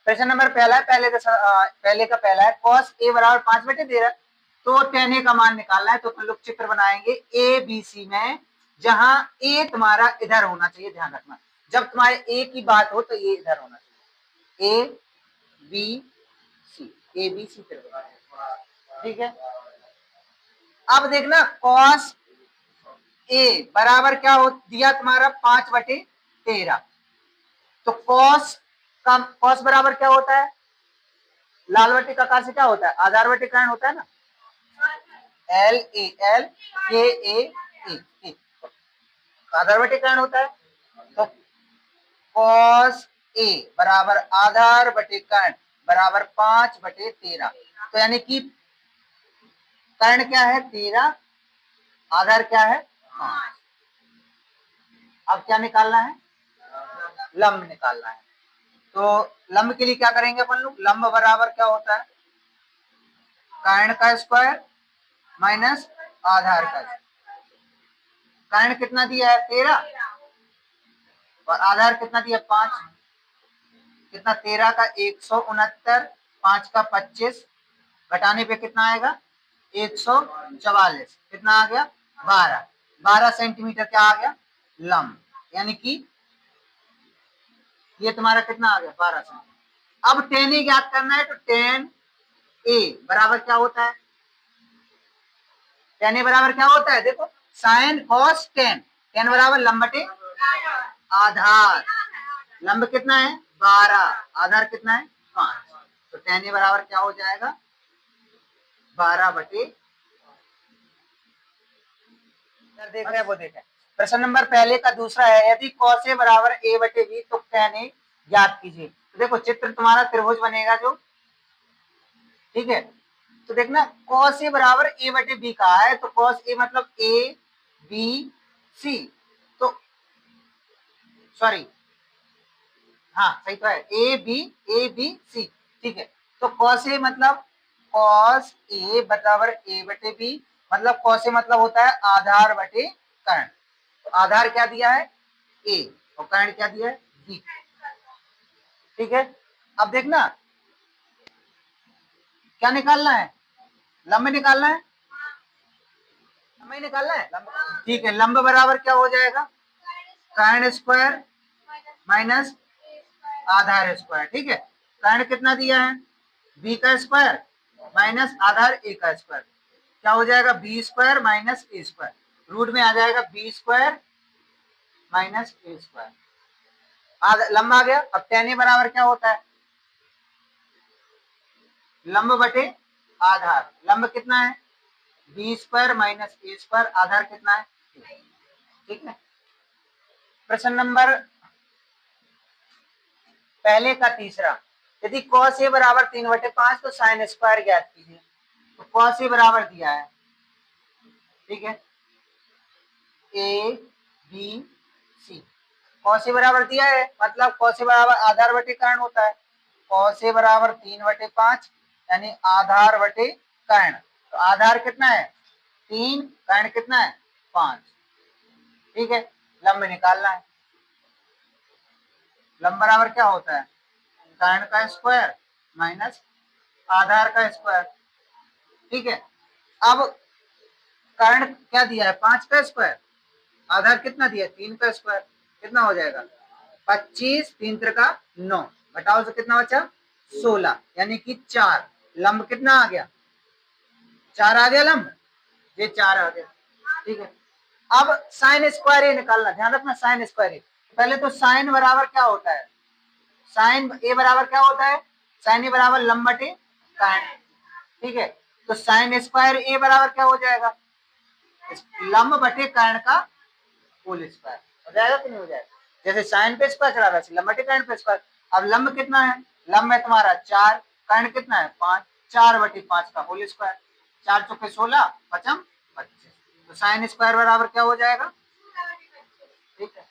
प्रश्न नंबर पहला है, पहले का पहला है cos a बराबर 5/13, तो tan a का मान निकालना है। तो तुम लोग चित्र बनाएंगे ए बी सी में, जहां a तुम्हारा इधर होना चाहिए, ध्यान रखना जब तुम्हारे a की बात हो तो ये इधर होना चाहिए, ए बी सी चित्र, ठीक है। अब देखना cos a बराबर क्या हो दिया तुम्हारा 5/13, तो cos बराबर क्या होता है, लाल बटे ककार से क्या होता है, आधार बटे कर्ण होता है ना, L K A E, आधार बटे कर्ण होता है। तो cos a बराबर आधार बटे कर्ण बराबर 5/13, तो यानी कि कर्ण क्या है 13, आधार क्या है 5। अब क्या निकालना है, लंब निकालना है। तो लंब के लिए क्या करेंगे अपन लोग, लंब बराबर क्या होता है, कर्ण का स्क्वायर माइनस आधार का। कर्ण कितना दिया है 13 और आधार कितना दिया 5, कितना 13 का 169, 5 का 25, घटाने पे कितना आएगा 144, कितना आ गया 12 सेंटीमीटर क्या आ गया लंब, यानी कि ये तुम्हारा कितना आ गया 12 सेंटीमीटर। अब tan a ज्ञात करना है, तो tan a बराबर क्या होता है, tan a बराबर क्या होता है, देखो sin cos tan बराबर लंब बटे आधार, लंब कितना है 12, आधार कितना है 5, तो tan a बराबर क्या हो जाएगा 12/, देख रहे हैं वो देखें। प्रश्न नंबर पहले का दूसरा है, यदि cos a बराबर a/b तो tan a ज्ञात कीजिए। तो देखो चित्र तुम्हारा त्रिभुज बनेगा जो, ठीक है। तो देखना cos a बराबर a/b कहा है, तो cos a मतलब a b c, तो सॉरी हाँ सही तो है a b c, ठीक है। तो cos a मतलब cos a बराबर a/b, मतलब cos a मतलब होता है आधार बटे कर्ण, तो आधार क्या दिया है a और कर्ण क्या दिया है b, ठीक है। अब देखना क्या निकालना है, लंब निकालना है, लंब ही निकालना है, ठीक है। लंब बराबर क्या हो जाएगा कर्ण स्क्वायर माइनस आधार स्क्वायर, ठीक है। कर्ण कितना दिया है b का स्क्वायर माइनस आधार a का स्क्वायर, क्या हो जाएगा b square minus a square, root में आ जाएगा b square minus a square, लंब आ गया। अब tan a बराबर क्या होता है लंब बटे आधार, लंब कितना है b square minus a square, आधार कितना है, ठीक है। प्रश्न नंबर पहले का तीसरा, यदि cos a बराबर 3/5 तो sin स्क्वायर ज्ञात कीजिए। तो cos a बराबर दिया है, ठीक है, a b c, cos a बराबर दिया है मतलब cos a बराबर आधार बटे कर्ण होता है, cos a बराबर 3/5 यानी आधार बटे कर्ण, तो आधार कितना है 3, कर्ण कितना है 5, ठीक है। लंब निकालना है, लंब बराबर क्या होता है कर्ण का स्क्वायर माइनस आधार का स्क्वायर, ठीक है। अब कर्ण क्या दिया है 5 का स्क्वायर, आधार कितना दिया 3 का स्क्वायर, कितना हो जाएगा 25, 3 का 9, घटाओ से कितना बचा 16, यानी कि 4, लंब कितना आ गया 4 आ गया लंब, ये 4 आ गया, ठीक है। अब साइन स्क्वायर ए निकालना, ध्यान रखना साइन स्क्वायर ए, पहले तो साइन बराबर क्या होता है, साइन ए बराबर क्या होता है, साइन ए बराबर लंब बटे कर्ण, ठीक है। तो साइन स्क्वायर ए बराबर क्या हो जाएगा लंब बटे कर्ण का होल स्क्वायर, हो जाएगा कि नहीं हो जाएगा, जैसे साइन पे स्क्वायर चला वैसे लंब बटे कर्ण पे स्क्वायर। अब लंब कितना है, लंब है तुम्हारा 4, कर्ण कितना है 5, 4/5 का होल स्क्वायर, 4 चौके 16, 5 25, तो साइन स्क्वायर बराबर क्या हो जाएगा, ठीक है।